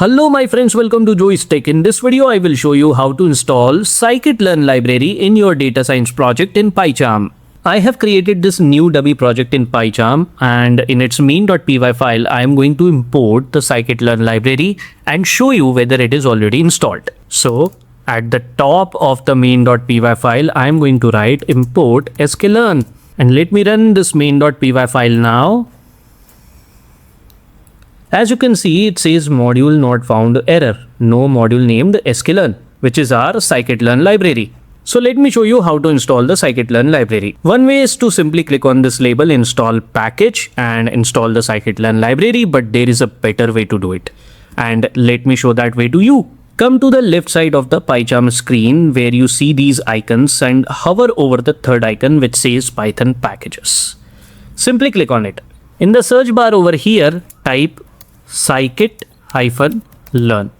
Hello my friends, welcome to Joystick. In this video, I will show you how to install Scikit-learn library in your data science project in Pycharm. I have created this new dummy project in Pycharm, and in its main.py file, I am going to import the Scikit-learn library and show you whether it is already installed. So at the top of the main.py file, I am going to write import Scikit-learn, and let me run this main.py file now. As you can see, it says module not found error, no module named Scikit-learn, which is our Scikit-learn library. So let me show you how to install the Scikit-learn library. One way is to simply click on this label install package and install the Scikit-learn library, but there is a better way to do it. And let me show that way to you. Come to the left side of the Pycharm screen where you see these icons and hover over the third icon which says Python packages. Simply click on it. In the search bar over here, type Scikit-learn.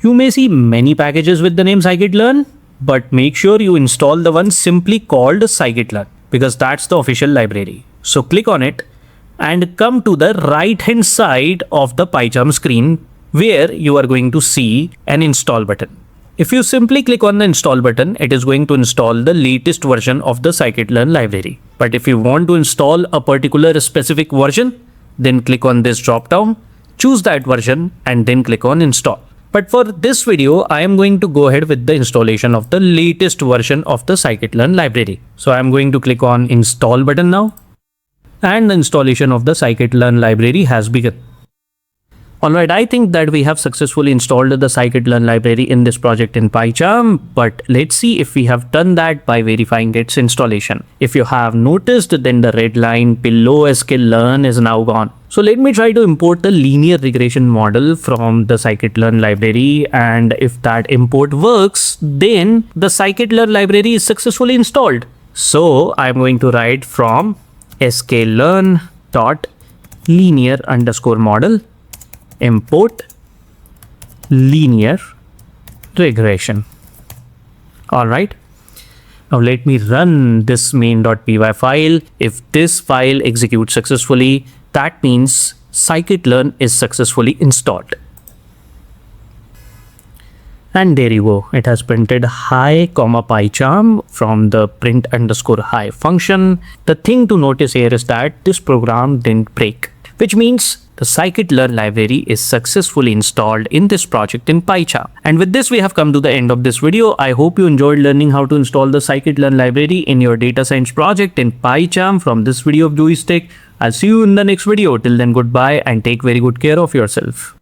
You may see many packages with the name Scikit-learn, but make sure you install the one simply called Scikit-learn because that's the official library. So click on it and come to the right hand side of the Pycharm screen where you are going to see an install button. If you simply click on the install button, it is going to install the latest version of the Scikit-learn library. But if you want to install a particular specific version, then click on this drop down, choose that version and then click on install. But for this video, I am going to go ahead with the installation of the latest version of the Scikit-learn library. So I am going to click on install button now, and the installation of the Scikit-learn library has begun. Alright, I think that we have successfully installed the Scikit-learn library in this project in Pycharm, but let's see if we have done that by verifying its installation. If you have noticed, then the red line below Scikit-learn is now gone. So let me try to import the linear regression model from the Scikit-learn library, and if that import works, then the Scikit-learn library is successfully installed. So I'm going to write from sklearn.linear_model import linear regression. Alright, now let me run this main.py file. If this file executes successfully, that means Scikit-learn is successfully installed. And there you go, it has printed hi, Pycharm from the print_hi function. The thing to notice here is that this program didn't break, which means the Scikit-learn library is successfully installed in this project in Pycharm. And with this, we have come to the end of this video. I hope you enjoyed learning how to install the Scikit-learn library in your data science project in Pycharm from this video of Joystick. I'll see you in the next video. Till then, goodbye and take very good care of yourself.